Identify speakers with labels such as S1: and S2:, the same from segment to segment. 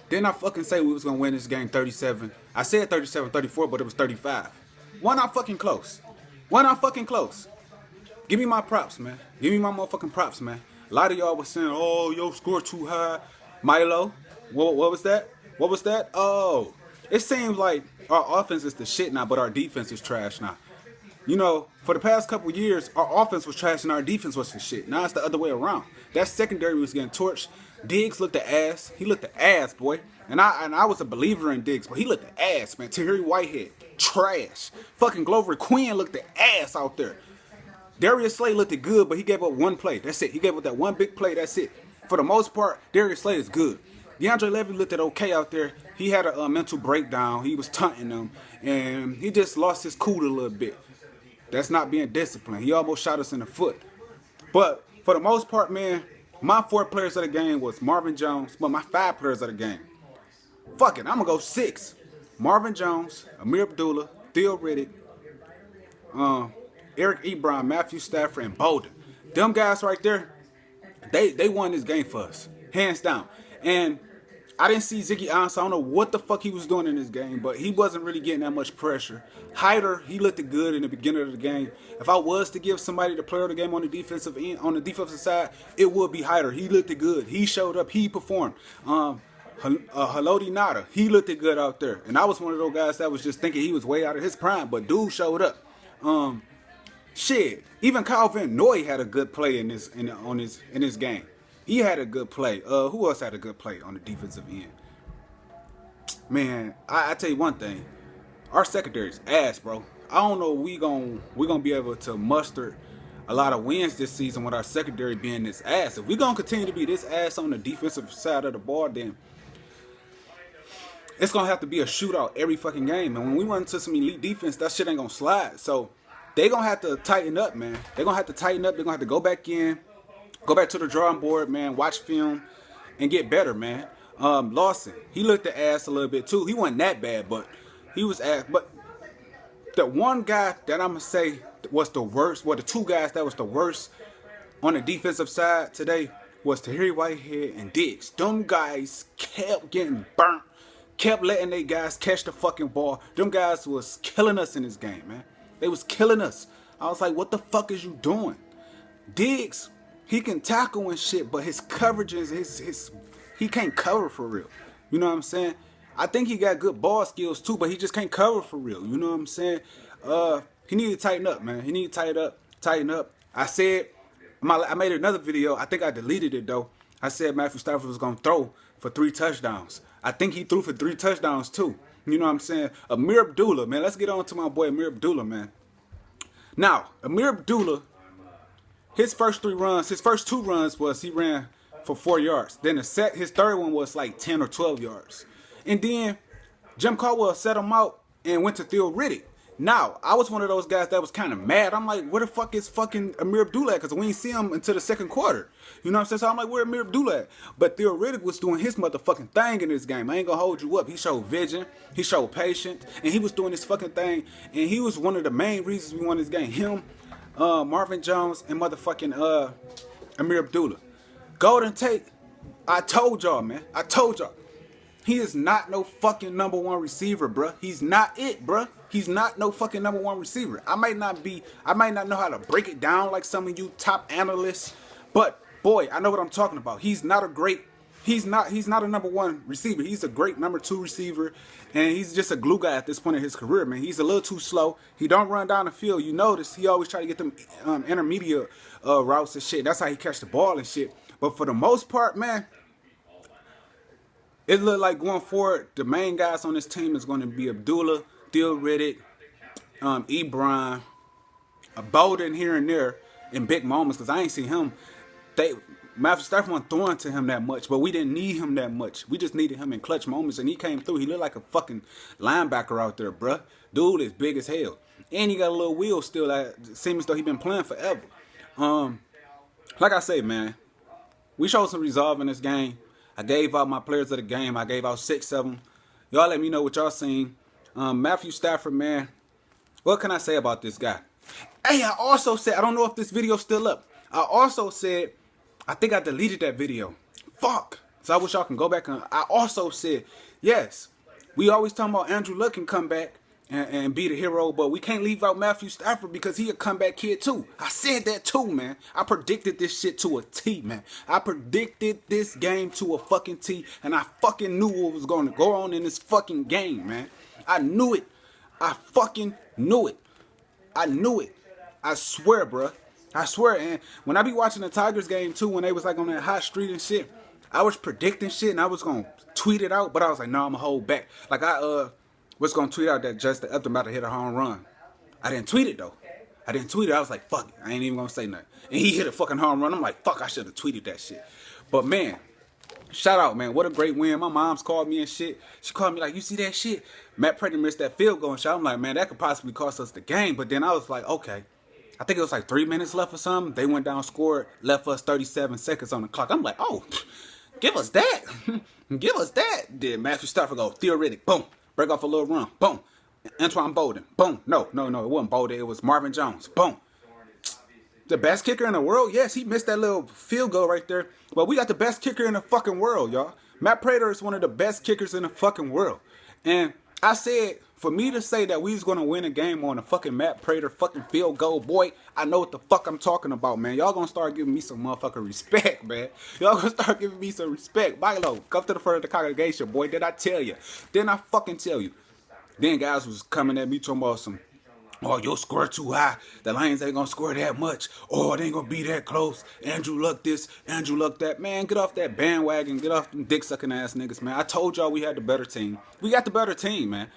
S1: Didn't I fucking say we was gonna win this game 37? I said 37-34, but it was 35. Why not fucking close? Why not fucking close? Give me my props, man. Give me my motherfucking props, man. A lot of y'all was saying, oh, your score too high. Milo, what was that? What was that? Oh, it seems like our offense is the shit now, but our defense is trash now. You know, for the past couple years, our offense was trash and our defense was the shit. Now it's the other way around. That secondary was getting torched. Diggs looked the ass. He looked the ass, boy. And I was a believer in Diggs, but he looked the ass, man. Tahiri Whitehead, trash. Fucking Glover Quinn looked the ass out there. Darius Slay looked good, but he gave up one play. That's it. He gave up that one big play. That's it. For the most part, Darius Slay is good. DeAndre Levy looked at okay out there. He had a mental breakdown. He was taunting them, and he just lost his cool a little bit. That's not being disciplined. He almost shot us in the foot. But for the most part, man, my 4 players of the game was Marvin Jones, but my 5 players of the game. Fuck it, I'm gonna go 6. Marvin Jones, Amir Abdullah, Theo Riddick, Eric Ebron, Matthew Stafford, and Bolden. Them guys right there, they won this game for us, hands down. And I didn't see Ziggy Ansah. I don't know what the fuck he was doing in this game, but he wasn't really getting that much pressure. Hyder, he looked good in the beginning of the game. If I was to give somebody the player of the game on the defensive end, on the defensive side, it would be Hyder. He looked good. He showed up. He performed. Haloti Nada, he looked good out there. And I was one of those guys that was just thinking he was way out of his prime, but dude showed up. Shit, even Kyle Van Noy had a good play in this game. He had a good play. Who else had a good play on the defensive end? Man, I tell you one thing. Our secondary's ass, bro. I don't know if we gonna be able to muster a lot of wins this season with our secondary being this ass. If we gonna continue to be this ass on the defensive side of the ball, then it's gonna have to be a shootout every fucking game. And when we run into some elite defense, that shit ain't gonna slide. So they gonna have to tighten up, man. They're gonna have to tighten up. They're gonna have to go back in, go back to the drawing board, man. Watch film and get better, man. Lawson, he looked the ass a little bit too. He wasn't that bad, but he was ass. But the one guy that I'm gonna say was the worst, well, the 2 guys that was the worst on the defensive side today was Tahiri Whitehead and Diggs. Them guys kept getting burnt, kept letting they guys catch the fucking ball. Them guys was killing us in this game, man. They was killing us. I was like, what the fuck is you doing? Diggs, he can tackle and shit, but his coverage is he can't cover for real. You know what I'm saying? I think he got good ball skills too, but he just can't cover for real. You know what I'm saying? He need to tighten up, man. He need to tighten up. I said, I made another video. I think I deleted it though. I said Matthew Stafford was gonna throw for 3 touchdowns. I think he threw for 3 touchdowns too. You know what I'm saying? Amir Abdullah, man. Let's get on to my boy Amir Abdullah, man. Now, Amir Abdullah, his first 2 runs was he ran for 4 yards. Then his 3rd one was like 10 or 12 yards. And then Jim Caldwell set him out and went to Theo Riddick. Now, I was one of those guys that was kind of mad. I'm like, where the fuck is fucking Amir Abdullah at? Because we ain't see him until the 2nd quarter. You know what I'm saying? So I'm like, where Amir Abdullah at? But Theo Riddick was doing his motherfucking thing in this game. I ain't gonna hold you up. He showed vision. He showed patience. And he was doing his fucking thing. And he was one of the main reasons we won this game. Him, Marvin Jones, and motherfucking Amir Abdullah. Golden Tate, I told y'all, man. I told y'all. He is not no fucking number 1 receiver, bruh. He's not it, bruh. He's not no fucking number 1 receiver. I might not know how to break it down like some of you top analysts, but boy, I know what I'm talking about. He's not a number 1 receiver. He's a great number 2 receiver, and he's just a glue guy at this point in his career, man. He's a little too slow. He don't run down the field. You notice he always try to get them intermediate routes and shit. That's how he catch the ball and shit. But for the most part, man, it looked like going forward, the main guys on this team is going to be Abdullah, Theo Riddick, Ebron, Bolden here and there in big moments, because I ain't seen him. Matthew Stafford wasn't throwing to him that much, but we didn't need him that much. We just needed him in clutch moments, and he came through. He looked like a fucking linebacker out there, bruh. Dude is big as hell. And he got a little wheel still that seems as though he been playing forever. Like I say, man, we showed some resolve in this game. I gave out my players of the game. I gave out 6 of them. Y'all let me know what y'all seen. Matthew Stafford, man. What can I say about this guy? Hey, I also said, I don't know if this video's still up. I also said, I think I deleted that video. Fuck. So I wish y'all can go back and I also said, yes, we always talking about Andrew Luck can come back and be the hero, but we can't leave out Matthew Stafford because he a comeback kid too. I said that too, man. I predicted this shit to a T, man. I predicted this game to a fucking T, and I fucking knew what was going to go on in this fucking game, man. I knew it. I fucking knew it. I knew it. I swear, bruh. I swear. And when I be watching the Tigers game too, when they was like on that hot streak and shit, I was predicting shit and I was gonna tweet it out, but I was like, no, I'm gonna hold back. Like I was gonna tweet out that Justin Upton about to hit a home run. I didn't tweet it though. I didn't tweet it. I was like, fuck it. I ain't even gonna say nothing. And he hit a fucking home run. I'm like, fuck, I should have tweeted that shit. But man, shout out, man. What a great win. My mom's called me and shit. She called me like, you see that shit? Matt Prater missed that field goal and shit. I'm like, man, that could possibly cost us the game. But then I was like, okay. I think it was like 3 minutes left or something. They went down, scored, left us 37 seconds on the clock. I'm like, oh, give us that. Give us that. Then Matthew Stafford go, theoretic, boom. Break off a little run, boom. Antoine Bolden, boom. No, it wasn't Bolden. It was Marvin Jones, boom. The best kicker in the world? Yes, he missed that little field goal right there. But we got the best kicker in the fucking world, y'all. Matt Prater is one of the best kickers in the fucking world. And I said, for me to say that we was going to win a game on a fucking Matt Prater fucking field goal, boy, I know what the fuck I'm talking about, man. Y'all going to start giving me some motherfucking respect, man. Y'all going to start giving me some respect. Milo, come to the front of the congregation, boy. Did I tell you? Didn't I fucking tell you? Then guys was coming at me talking about some, oh, your score too high. The Lions ain't going to score that much. Oh, it ain't going to be that close. Andrew Luck this, Andrew Luck that. Man, get off that bandwagon. Get off them dick-sucking ass niggas, man. I told y'all we had the better team. We got the better team, man.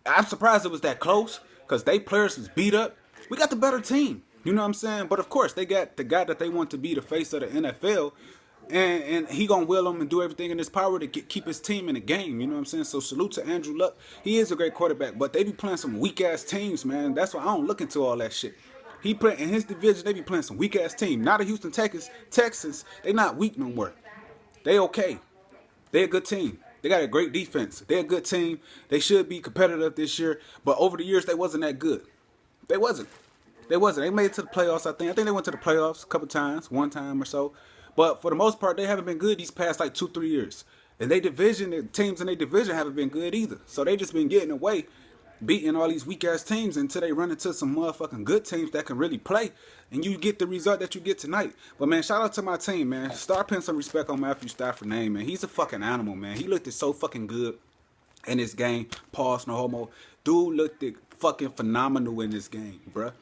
S1: I'm surprised it was that close because they players was beat up. We got the better team. You know what I'm saying? But, of course, they got the guy that they want to be the face of the NFL. And he going to will them and do everything in his power to keep his team in the game. You know what I'm saying? So salute to Andrew Luck. He is a great quarterback. But they be playing some weak-ass teams, man. That's why I don't look into all that shit. He play in his division, they be playing some weak-ass team. Now the Houston Texans, they not weak no more. They okay. They a good team. They got a great defense. They're a good team. They should be competitive this year. But over the years, they wasn't that good. They wasn't. They made it to the playoffs, I think. I think they went to the playoffs a couple times, one time or so. But for the most part, they haven't been good these past like 2-3 years. And the teams in their division haven't been good either. So they just been getting away, beating all these weak-ass teams until they run into some motherfucking good teams that can really play. And you get the result that you get tonight. But, man, shout out to my team, man. Start putting some respect on Matthew Stafford's name, man. He's a fucking animal, man. He looked so fucking good in this game. Pause, no homo. Dude looked fucking phenomenal in this game, bruh.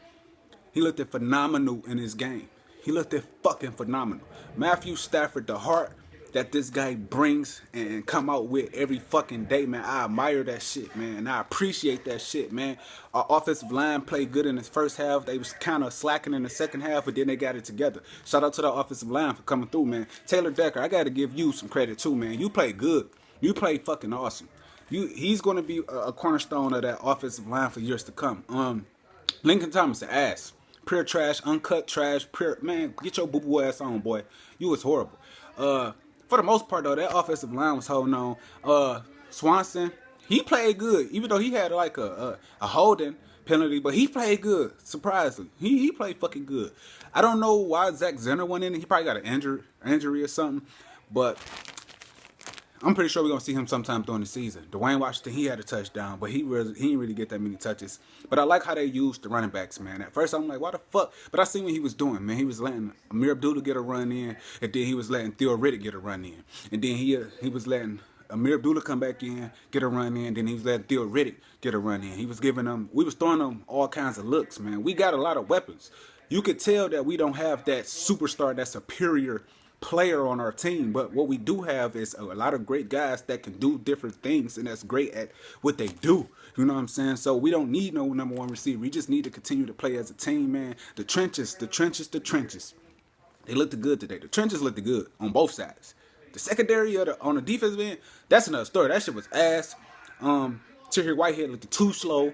S1: He looked phenomenal in his game. He looked fucking phenomenal. Matthew Stafford, the heart that this guy brings and come out with every fucking day, man. I admire that shit, man. And I appreciate that shit, man. Our offensive line played good in the first half. They was kind of slacking in the second half, but then they got it together. Shout out to the offensive line for coming through, man. Taylor Decker, I got to give you some credit too, man. You played good. You played fucking awesome. He's going to be a cornerstone of that offensive line for years to come. Lincoln Thomas, an ass. Pure trash, uncut trash, pure, man, get your boo-boo ass on, boy. You was horrible. For the most part, though, that offensive line was holding on. Swanson, he played good, even though he had like a holding penalty, but he played good, surprisingly. He played fucking good. I don't know why Zach Zenner went in. He probably got an injury or something, but I'm pretty sure we're going to see him sometime during the season. Dwayne Washington, he had a touchdown, but he didn't really get that many touches. But I like how they used the running backs, man. At first, I'm like, why the fuck? But I seen what he was doing, man. He was letting Amir Abdullah get a run in, and then he was letting Theo Riddick get a run in. And then he was letting Amir Abdullah come back in, get a run in, then he was letting Theo Riddick get a run in. He was giving them, we was throwing them all kinds of looks, man. We got a lot of weapons. You could tell that we don't have that superstar, that superior player on our team, but what we do have is a lot of great guys that can do different things, and that's great at what they do. You know what I'm saying? So we don't need no number one receiver. We just need to continue to play as a team, man. The trenches. They looked good today. The trenches looked good on both sides. The secondary on the defensive end, that's another story. That shit was ass. Terry Whitehead looked too slow.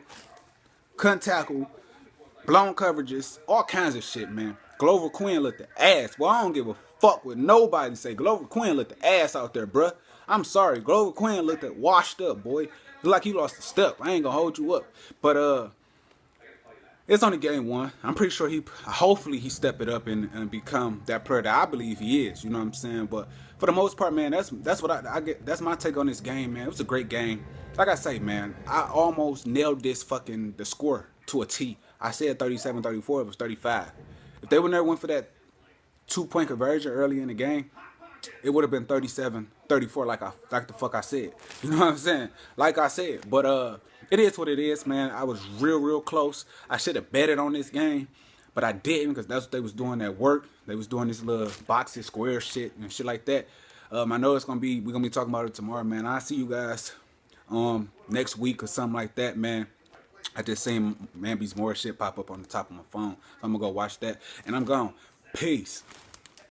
S1: Couldn't tackle. Blown coverages. All kinds of shit, man. Glover Quinn looked the ass. Well, I don't give a fuck with nobody say. Glover Quinn looked the ass out there, bruh. I'm sorry. Glover Quinn looked washed up, boy. Looked like he lost a step. I ain't gonna hold you up. But it's only game one. I'm pretty sure hopefully he step it up and become that player that I believe he is. You know what I'm saying? But for the most part, man, that's what I get. That's my take on this game, man. It was a great game. Like I say, man, I almost nailed the score to a T. I said 37-34. It was 35. If they would never went for that 2-point conversion early in the game, it would have been 37-34 like the fuck I said. You know what I'm saying? Like I said. But it is what it is, man. I was real close. I should have betted on this game, but I didn't because that's what they was doing at work. They was doing this little boxy square shit and shit like that. I know we're gonna be talking about it tomorrow, man. I'll see you guys next week or something like that, man. I just seen Mamby's more shit pop up on the top of my phone. So I'm gonna go watch that and I'm gone. Peace.